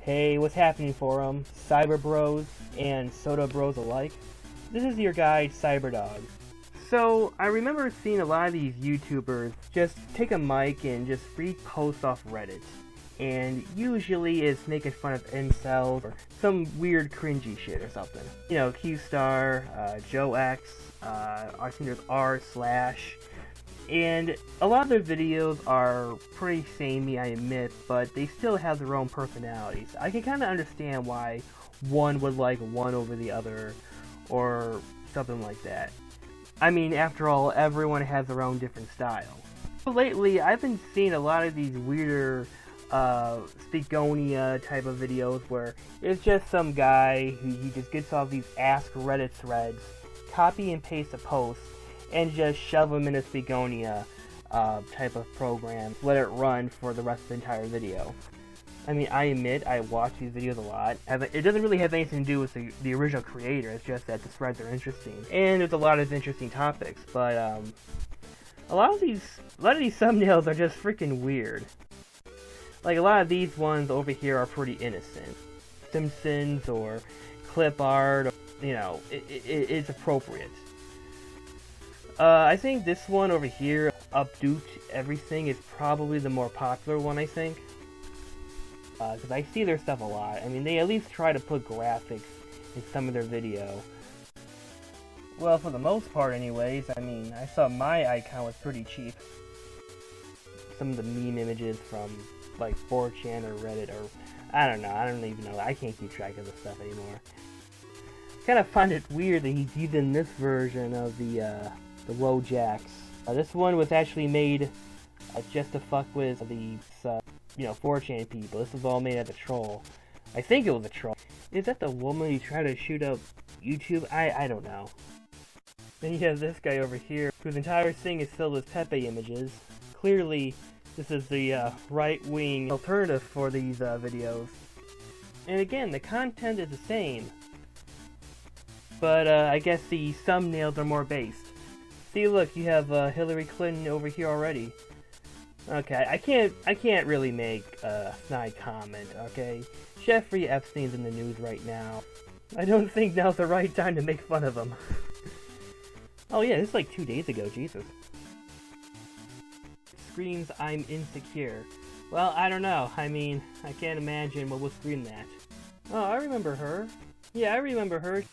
Hey, what's happening forum, cyber bros and soda bros alike? This is your guy, Cyberdog. So, I remember seeing a lot of these YouTubers just take a mic and just read posts off Reddit. And usually it's making fun of incels or some weird cringy shit or something. You know, Q-Star, Joe X, I think there's r/. And a lot of their videos are pretty samey, I admit, but they still have their own personalities. I can kind of understand why one would like one over the other, or something like that. I mean, after all, everyone has their own different style. So lately, I've been seeing a lot of these weirder, Speakonia type of videos where it's just some guy who he just gets off these AskReddit threads, copy and paste a post, and just shove them in a Speakonia type of program, let it run for the rest of the entire video. I mean, I admit, I watch these videos a lot. It doesn't really have anything to do with the original creator, it's just that the threads are interesting. And there's a lot of interesting topics, but a lot of these thumbnails are just freaking weird. Like, a lot of these ones over here are pretty innocent. Simpsons or clip art, or, you know, it's appropriate. I think this one over here, Update Everything, is probably the more popular one, I think. Because I see their stuff a lot. I mean, they at least try to put graphics in some of their video. Well, for the most part anyways, I mean, I saw my icon was pretty cheap. Some of the meme images from, like, 4chan or Reddit, or, I don't even know, I can't keep track of this stuff anymore. I kind of find it weird that he's using this version of the low jacks. This one was actually made just to fuck with the, you know, 4chan people. This was all made as a troll. I think it was a troll. Is that the woman who tried to shoot up YouTube? I don't know. Then you have this guy over here, whose entire thing is filled with Pepe images. Clearly, this is the right-wing alternative for these videos. And again, the content is the same. But I guess the thumbnails are more based. See, look, you have Hillary Clinton over here already. Okay, I can't really make a snide comment, okay? Jeffrey Epstein's in the news right now. I don't think now's the right time to make fun of him. Oh yeah, this is like 2 days ago, Jesus. Screams, I'm insecure. Well, I don't know. I mean, I can't imagine what would scream that. Oh, I remember her. Yeah, I remember her.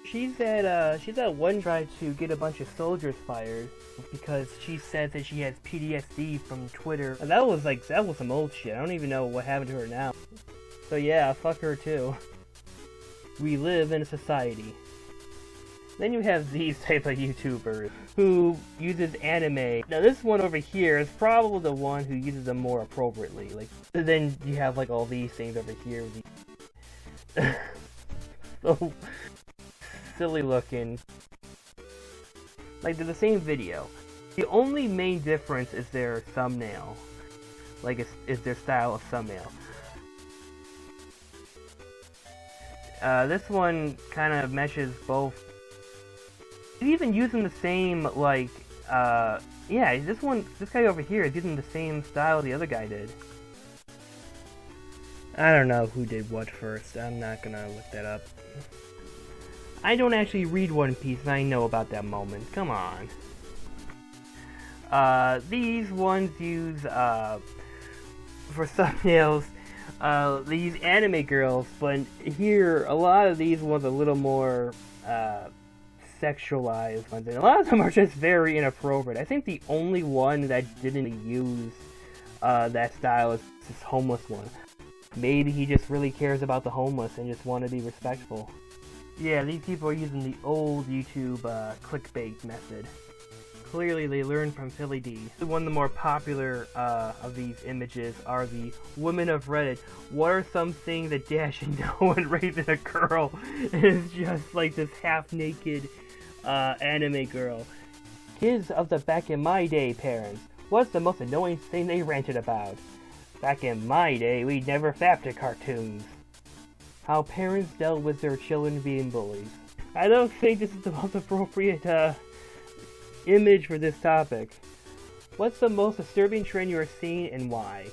She's that one tried to get a bunch of soldiers fired because she said that she has PTSD from Twitter. And that was some old shit. I don't even know what happened to her now. So yeah, fuck her too. We live in a society. Then you have these type of YouTubers who uses anime. Now this one over here is probably the one who uses them more appropriately. Like, then you have like all these things over here. So silly looking. Like, they're the same video. The only main difference is their thumbnail. Like, is their style of thumbnail. This one kind of meshes both. He's even using the same, like, yeah, this guy over here is using the same style the other guy did. I don't know who did what first. I'm not gonna look that up. I don't actually read One Piece, and I know about that moment. Come on. These ones use, for thumbnails, these anime girls, but here, a lot of these ones are a little more, sexualized ones, and a lot of them are just very inappropriate. I think the only one that didn't use, that style is this homeless one. Maybe he just really cares about the homeless and just want to be respectful. Yeah, these people are using the old YouTube clickbait method. Clearly they learned from Philly D. One of the more popular of these images are the women of Reddit. What are some things that Dash and know when raising a girl? And it's just like this half-naked anime girl. Kids of the back in my day parents. What's the most annoying thing they ranted about? Back in my day, we never fapped at cartoons. How parents dealt with their children being bullies. I don't think this is the most appropriate image for this topic. What's the most disturbing trend you are seeing and why?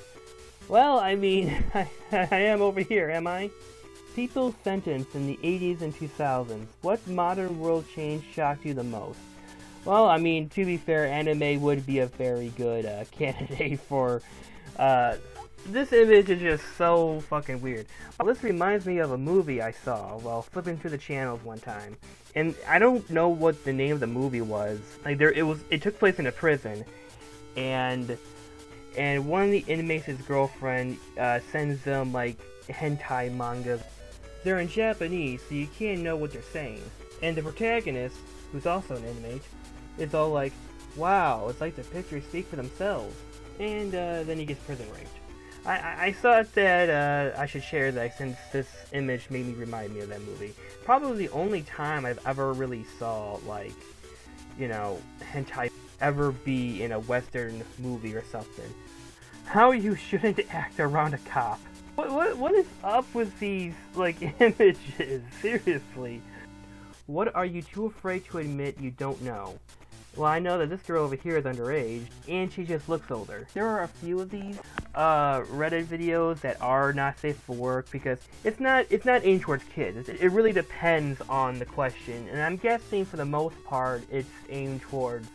Well, I mean, I am over here, am I? People sentenced in the 80s and 2000s. What modern world change shocked you the most? Well, I mean, to be fair, anime would be a very good candidate for... this image is just so fucking weird. This reminds me of a movie I saw while flipping through the channels one time. And I don't know what the name of the movie was. Like, it took place in a prison. And one of the inmates' girlfriend sends them, like, hentai mangas. They're in Japanese, so you can't know what they're saying. And the protagonist, who's also an inmate, is all like, wow, it's like the pictures speak for themselves. And then he gets prison raped. I thought that I should share that since this image made me remind me of that movie. Probably the only time I've ever really saw, like, you know, hentai ever be in a Western movie or something. How you shouldn't act around a cop. What is up with these, like, images? Seriously. What are you too afraid to admit you don't know? Well, I know that this girl over here is underage, and she just looks older. There are a few of these Reddit videos that are not safe for work because it's not aimed towards kids. It really depends on the question, and I'm guessing for the most part it's aimed towards,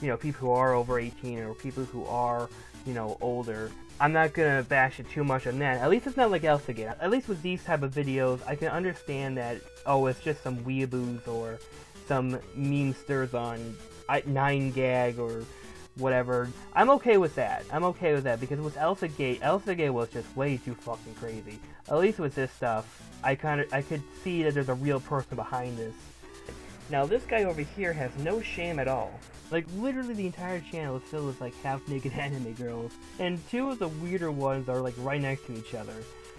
you know, people who are over 18 or people who are, you know, older. I'm not gonna bash it too much on that. At least it's not like Elsagate. At least with these type of videos, I can understand that, oh, it's just some weeaboos or some memesters on 9gag or whatever. I'm okay with that. I'm okay with that because with Elsagate was just way too fucking crazy. At least with this stuff, I could see that there's a real person behind this. Now this guy over here has no shame at all. Like, literally the entire channel is filled with, like, half-naked anime girls, and two of the weirder ones are, like, right next to each other.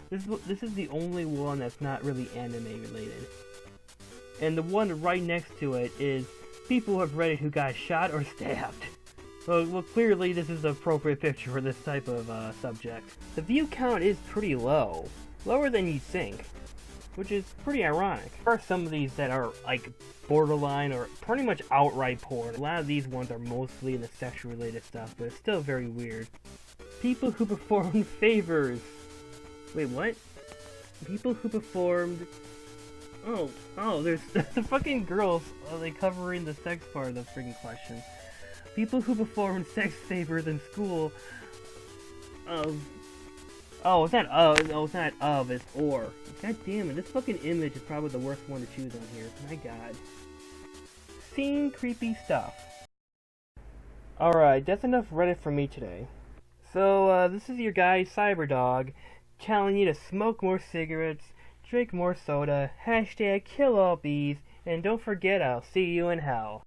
This is the only one that's not really anime related. And the one right next to it is people who have Reddit who got shot or stabbed. Well, clearly this is the appropriate picture for this type of subject. The view count is pretty low. Lower than you'd think. Which is pretty ironic. There are some of these that are, like, borderline or pretty much outright porn. A lot of these ones are mostly in the sexual related stuff, but it's still very weird. People who performed favors. Wait, what? People who performed... Oh, there's the fucking girls, like, covering the sex part of the freaking question. People who performed sex favors in school. Oh, it's not it's not of, it's or. God damn it, this fucking image is probably the worst one to choose on here. My god. Seeing creepy stuff. Alright, that's enough Reddit for me today. So, this is your guy, Cyberdog, telling you to smoke more cigarettes, drink more soda, hashtag kill all bees, and don't forget I'll see you in hell.